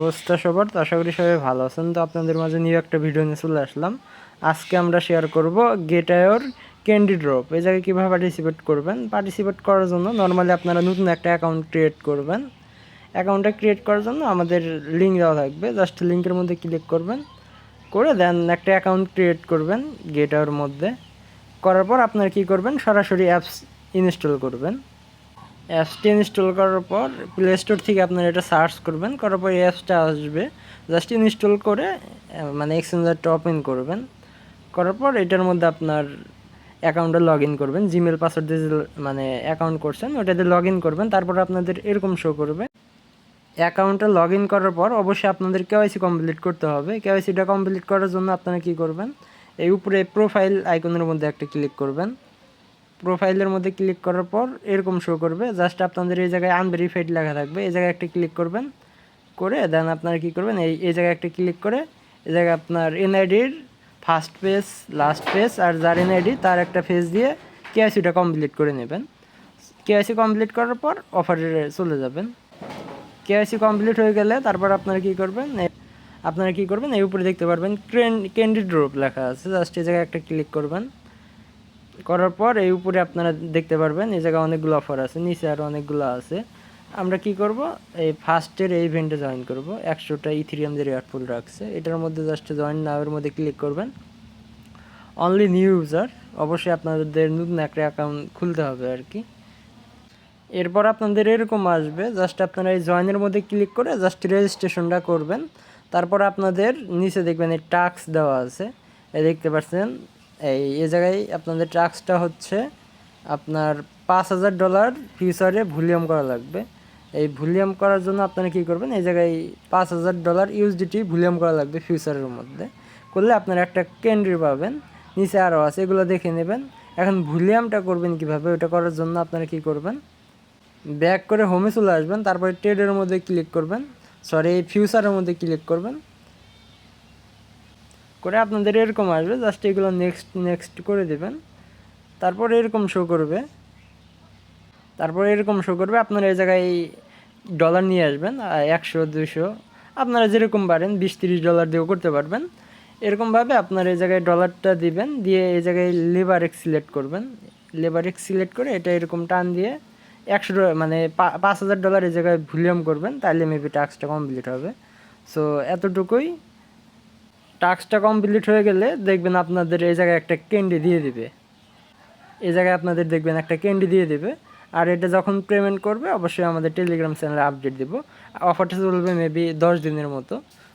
অবস্থা সবার, তো আশা করি সবাই ভালো আছেন। তো আপনাদের মাঝে নিউ একটা ভিডিও নিয়ে চলে আসলাম। আজকে আমরা শেয়ার করব গেটার ক্যান্ডি ড্রপ। এই জায়গায় কীভাবে পার্টিসিপেট করবেন। পার্টিসিপেট করার জন্য নর্মালি আপনারা নতুন একটা অ্যাকাউন্ট ক্রিয়েট করবেন। অ্যাকাউন্টটা ক্রিয়েট করার জন্য আমাদের লিঙ্ক দেওয়া থাকবে, জাস্ট লিঙ্কের মধ্যে ক্লিক করবেন, করে দেন একটা অ্যাকাউন্ট ক্রিয়েট করবেন গেটার মধ্যে। করার পর আপনারা কী করবেন, সরাসরি অ্যাপস ইনস্টল করবেন। অ্যাপসটি ইনস্টল করার পর প্লে স্টোর থেকে আপনারা এটা সার্চ করবেন, করার পর এই অ্যাপসটা আসবে। জাস্ট ইনস্টল করে মানে এক্সচেঞ্জারটা ওপেন করবেন। করার পর এটার মধ্যে আপনার অ্যাকাউন্টে লগ ইন করবেন, জিমেল পাসওয়ার্ড দিয়ে মানে অ্যাকাউন্ট করছেন ওটাতে লগ ইন করবেন। তারপর আপনাদের এরকম শো করবে। অ্যাকাউন্টে লগ ইন করার পর অবশ্যই আপনাদের কেওয়াইসি কমপ্লিট করতে হবে। কেওয়াইসিটা কমপ্লিট করার জন্য আপনারা কী করবেন, এই উপরে প্রোফাইল আইকনের মধ্যে একটা ক্লিক করবেন। প্রোফাইলের মধ্যে ক্লিক করার পর এরকম শো করবে। জাস্ট আপনাদের এই জায়গায় আনভেরিফাইড লেখা থাকবে, এই জায়গায় একটা ক্লিক করবেন, করে দেন আপনারা কী করবেন, এই জায়গায় একটা ক্লিক করে এই জায়গায় আপনার এনআইডির ফার্স্ট পেজ, লাস্ট পেজ আর যার এনআইডি তার একটা পেজ দিয়ে কেওয়াইসিটা কমপ্লিট করে নেবেন। কেওয়াইসি কমপ্লিট করার পর অফারে চলে যাবেন। কেওয়াইসি কমপ্লিট হয়ে গেলে তারপর আপনারা কী করবেন, এই উপরে দেখতে পারবেন ক্যান্ডি ড্রপ লেখা আছে, জাস্ট এই জায়গায় একটা ক্লিক করবেন। করার পর এই উপরে আপনারা দেখতে পারবেন এই জায়গায় অনেকগুলো অফার আছে, নিচে আরও অনেকগুলো আছে। আমরা কি করব, এই ফার্স্টের এই ইভেন্টে জয়েন করব। 100টা ইথিরিয়াম যে রেয়ার ফুল রাখছে এটার মধ্যে জাস্ট জয়েন নাওয়ের মধ্যে ক্লিক করবেন। অনলি নিউ ইউজার, অবশ্যই আপনাদের নতুন একটা অ্যাকাউন্ট খুলতে হবে আর কি। এরপর আপনাদের এরকম আসবে, জাস্ট আপনারা এই জয়েনের মধ্যে ক্লিক করে জাস্ট রেজিস্ট্রেশনটা করবেন। তারপর আপনাদের নিচে দেখবেন এই টাস্ক দেওয়া আছে, এই দেখতে পাচ্ছেন। এই জায়গায় আপনাদের টাস্কটা হচ্ছে আপনার $5000 ফিউচারে ভলিউম করা লাগবে। এই ভলিউম করার জন্য আপনারা কী করবেন, এই জায়গায় $5000 ইউএসডিটি ভলিউম করা লাগবে ফিউচারের মধ্যে। করলে আপনারা একটা ক্যান্ডি পাবেন, নিচে আরও আছে এগুলো দেখে নেবেন। এখন ভলিউমটা করবেন কিভাবে, ওটা করার জন্য আপনারা কী করবেন, ব্যাক করে হোমে চলে আসবেন। তারপরে ট্রেডের মধ্যে ক্লিক করবেন, ফিউচারের মধ্যে ক্লিক করবেন, করে আপনাদের এরকম আসবে। জাস্ট এগুলো নেক্সট করে দেবেন। তারপর এরকম শো করবে। আপনারা এই জায়গায় ডলার নিয়ে আসবেন, 100 200 আপনারা যেরকম পারেন, $20-30 দিয়েও করতে পারবেন। এরকমভাবে আপনার এই জায়গায় ডলারটা দিবেন, দিয়ে এই জায়গায় লেবার এক্স সিলেক্ট করবেন। লেবার এক্স সিলেক্ট করে এটা এরকম টান দিয়ে 100 মানে $5000 এই জায়গায় ভলিউম করবেন, তাহলে মেবি টাস্কটা কমপ্লিট হবে। সো এতটুকুই। টাস্কটা কমপ্লিট হয়ে গেলে দেখবেন আপনাদের এই জায়গায় একটা ক্যান্ডি দিয়ে দিবে, এই জায়গায় আপনাদের দেখবেন একটা ক্যান্ডি দিয়ে দেবে। আর এটা যখন পেমেন্ট করবে অবশ্যই আমাদের টেলিগ্রাম চ্যানেলে আপডেট দেবো। অফারটা চলবে মেবি 10 দিনের মতো।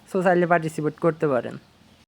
সো চাইলে পার্টিসিপেট করতে পারেন।